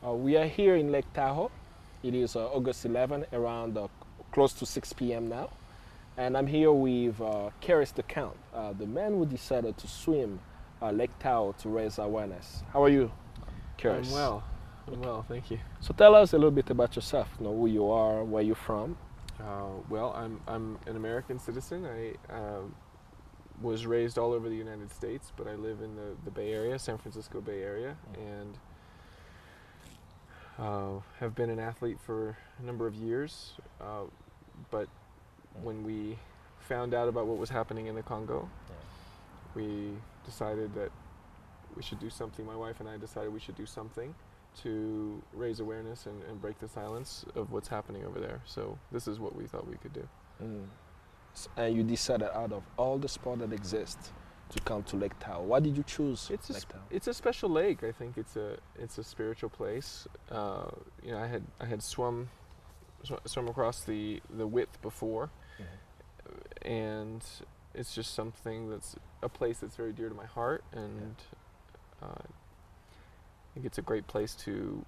We are here in Lake Tahoe. It is August 11, around close to 6 p.m. now. And I'm here with Keris Dahlkamp, the man who decided to swim Lake Tahoe to raise awareness. How are you, Keris? I'm well, thank you. So tell us a little bit about yourself, who you are, where you're from. Well, I'm an American citizen. I was raised all over the United States, but I live in the Bay Area, San Francisco Bay Area, and have been an athlete for a number of years. But when we found out about what was happening in the Congo, we decided that we should do something. My wife and I decided we should do something to raise awareness and break the silence of what's happening over there. So this is what we thought we could do. And you decided out of all the sports that exist to come to Lake Tahoe. Why did you choose Lake Tahoe? It's a special lake. I think it's a spiritual place. I had swum across the width before, and it's just something that's a place that's very dear to my heart, and I think it's a great place to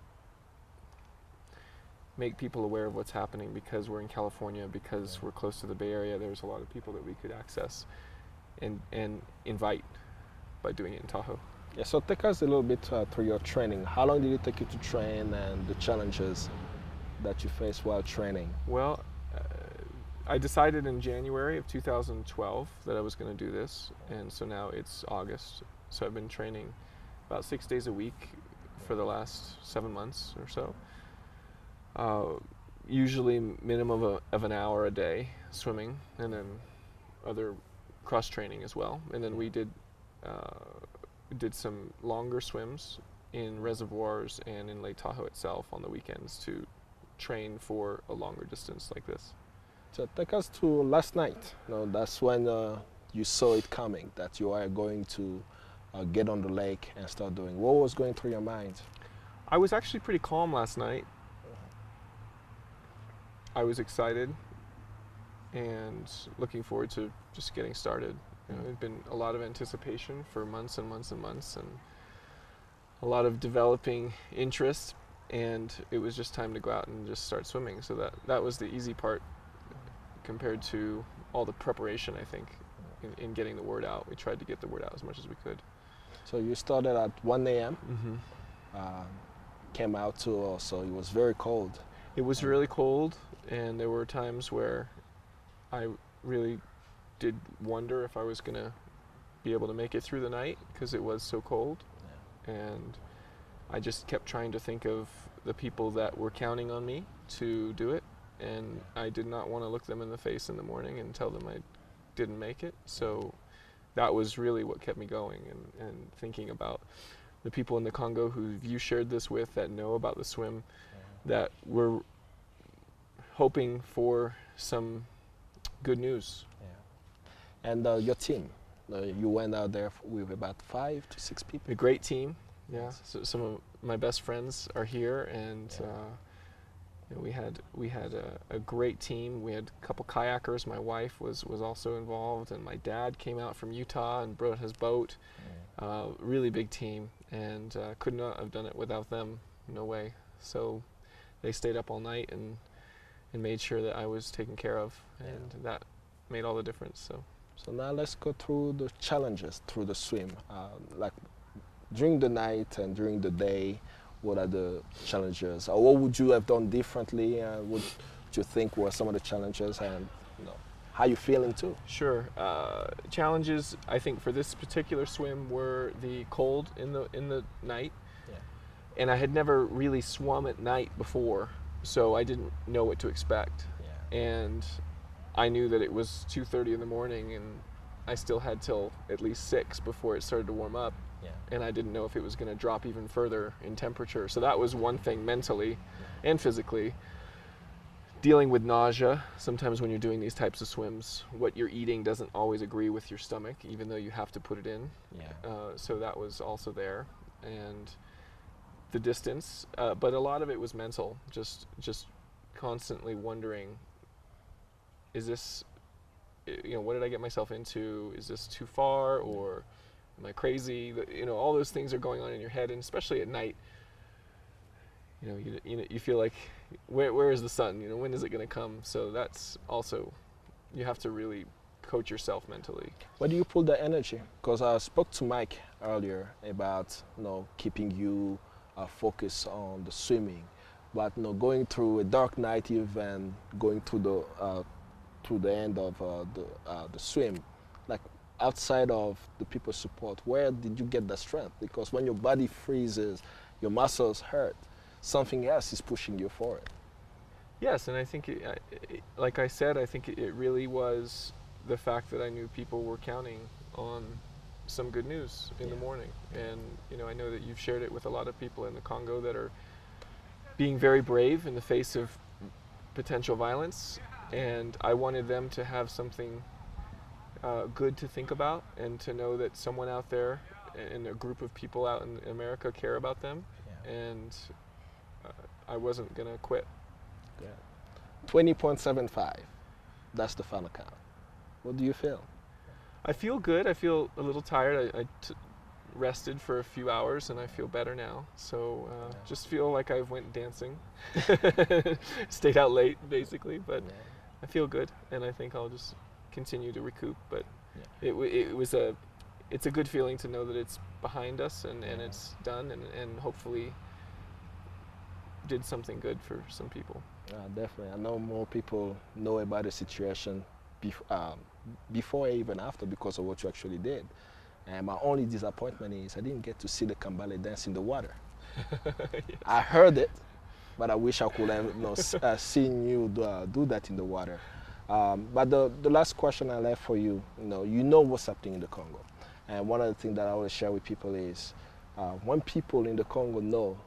make people aware of what's happening, because we're in California, because we're close to the Bay Area. There's a lot of people that we could access and invite by doing it in Tahoe. Yeah, so take us a little bit through your training. How long did it take you to train, and the challenges that you faced while training? Well, I decided in January of 2012 that I was going to do this, and so now it's August. So I've been training about 6 days a week for the last 7 months or so. Usually minimum of an hour a day swimming, and then other cross training as well. And then we did some longer swims in reservoirs and in Lake Tahoe itself on the weekends to train for a longer distance like this. So take us to last night. That's when you saw it coming, that you are going to get on the lake and start doing. What was going through your mind? I was actually pretty calm last night. I was excited and looking forward to just getting started. There's been a lot of anticipation for months and months and months, and a lot of developing interest, and it was just time to go out and just start swimming. So that was the easy part compared to all the preparation, I think, in getting the word out. We tried to get the word out as much as we could. So you started at 1 a.m., came out to also, it was very cold. It was really cold, and there were times where I really did wonder if I was going to be able to make it through the night, because it was so cold. And I just kept trying to think of the people that were counting on me to do it, and I did not want to look them in the face in the morning and tell them I didn't make it. So that was really what kept me going, and thinking about the people in the Congo who you shared this with, that know about the swim, that were hoping for some good news. And your team, you went out there with about 5 to 6 people. A great team, yeah. So some of my best friends are here, and we had a great team. We had a couple kayakers. My wife was also involved, and my dad came out from Utah and brought his boat. Really big team, and could not have done it without them. No way. So they stayed up all night and made sure that I was taken care of, and that made all the difference. So now let's go through the challenges through the swim. Like during the night and during the day, what are the challenges? Or what would you have done differently? What you think were some of the challenges, and how you feeling too? Sure. Challenges, I think, for this particular swim were the cold in the night. And I had never really swum at night before, so I didn't know what to expect. And I knew that it was 2:30 in the morning, and I still had till at least 6 before it started to warm up. And I didn't know if it was going to drop even further in temperature. So that was one thing mentally and physically. Dealing with nausea. Sometimes when you're doing these types of swims, what you're eating doesn't always agree with your stomach, even though you have to put it in. So that was also there. And the distance, but a lot of it was mental, just constantly wondering, is this, what did I get myself into? Is this too far, or am I crazy? All those things are going on in your head, and especially at night, you feel like, where is the sun? When is it going to come? So that's also, you have to really coach yourself mentally. Where do you pull the energy? Because I spoke to Mike earlier about keeping you focused on the swimming, but going through a dark night event, going through the end of the swim, like outside of the people's support, where did you get the strength? Because when your body freezes, your muscles hurt, something else is pushing you forward. Yes, and I think, like I said, I think it really was the fact that I knew people were counting on some good news in the morning. And I know that you've shared it with a lot of people in the Congo that are being very brave in the face of potential violence, and I wanted them to have something good to think about, and to know that someone out there and a group of people out in America care about them, and I wasn't going to quit. 20.75, that's the final count. What do you feel? I feel good. I feel a little tired. I rested for a few hours and I feel better now. So just feel like I went dancing, stayed out late basically, but I feel good, and I think I'll just continue to recoup. But it's a good feeling to know that it's behind us and it's done, and hopefully did something good for some people. Definitely. I know more people know about the situation before and even after because of what you actually did. And my only disappointment is I didn't get to see the Kambale dance in the water. Yes. I heard it, but I wish I could have seen you do that in the water. But the last question I left for you, you know what's happening in the Congo. And one of the things that I always share with people is when people in the Congo know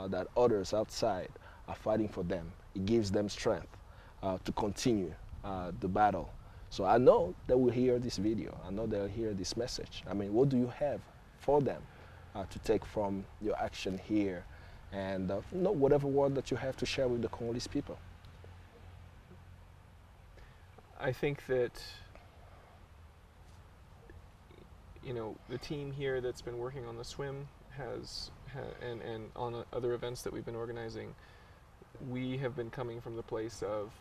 that others outside are fighting for them, it gives them strength to continue the battle. So I know they will hear this video. I know they'll hear this message. I mean, what do you have for them to take from your action here? And whatever word that you have to share with the Congolese people. I think that, the team here that's been working on the swim and on other events that we've been organizing, we have been coming from the place of,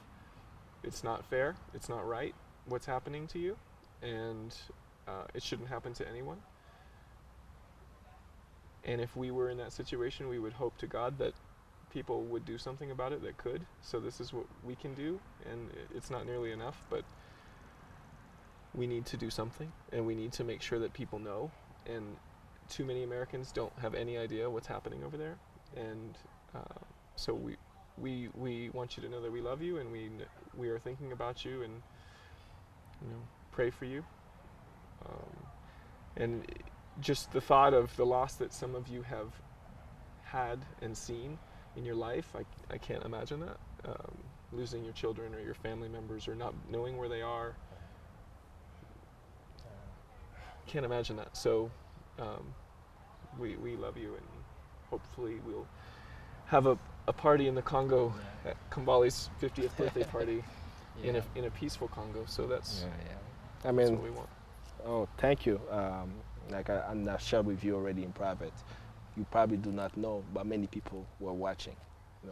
it's not fair, it's not right what's happening to you, and it shouldn't happen to anyone. And if we were in that situation, we would hope to God that people would do something about it that could. So this is what we can do, and it's not nearly enough, but we need to do something, and we need to make sure that people know. And too many Americans don't have any idea what's happening over there, and so we want you to know that we love you, and we are thinking about you, and pray for you. And just the thought of the loss that some of you have had and seen in your life, I can't imagine that. Losing your children or your family members or not knowing where they are. Can't imagine that. So we love you, and hopefully we'll have a party in the Congo at Kambale's 50th birthday party in a peaceful Congo. So that's I mean, that's what we want. Oh, thank you. Like I shared with you already in private, you probably do not know, but many people were watching.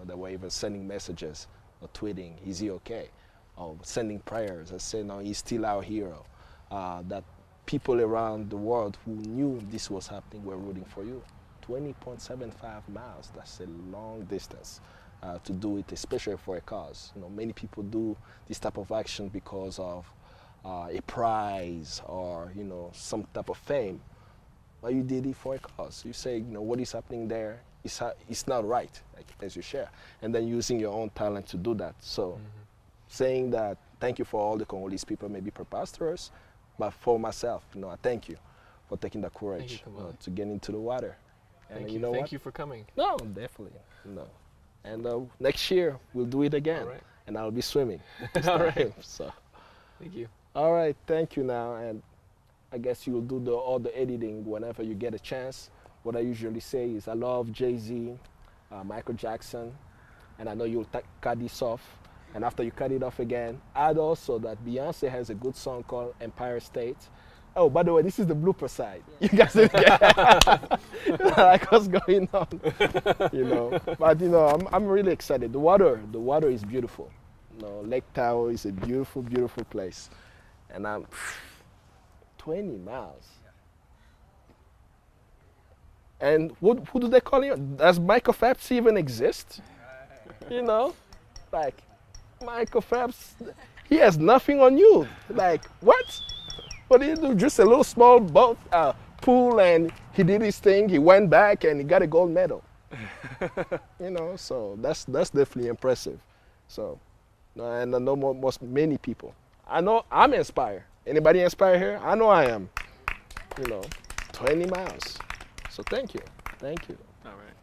They were even sending messages or tweeting, "Is he okay?" Or sending prayers and saying, "No, he's still our hero." That people around the world who knew this was happening were rooting for you. 20.75 miles, that's a long distance to do it, especially for a cause. Many people do this type of action because of a prize or some type of fame, but you did it for a cause. You say what is happening there it's not right, like, as you share, and then using your own talent to do that. So saying that, thank you for all the Congolese people, maybe preposterous, but for myself, I thank you for taking the courage to get into the water. And thank you. Thank you for coming. No, definitely. No. And next year we'll do it again, and I'll be swimming. All right. So thank you. All right, thank you now, and I guess you'll do all the editing whenever you get a chance. What I usually say is I love Jay-Z, Michael Jackson, and I know you'll cut this off, and after you cut it off again, add also that Beyonce has a good song called Empire State. Oh, by the way, this is the blooper side. You guys didn't get like what's going on, you know. But you know, I'm really excited. The water is beautiful. You know, Lake Tahoe is a beautiful, beautiful place, and I'm 20 miles. And who do they call you? Does Michael Phelps even exist? You know, like Michael Phelps, he has nothing on you. Like what? What did he do? Just a little small boat, pool, and he did his thing. He went back and he got a gold medal. You know, so that's definitely impressive. So, and I know many people. I know I'm inspired. Anybody inspired here? I know I am. You know, 20 miles. So thank you. All right.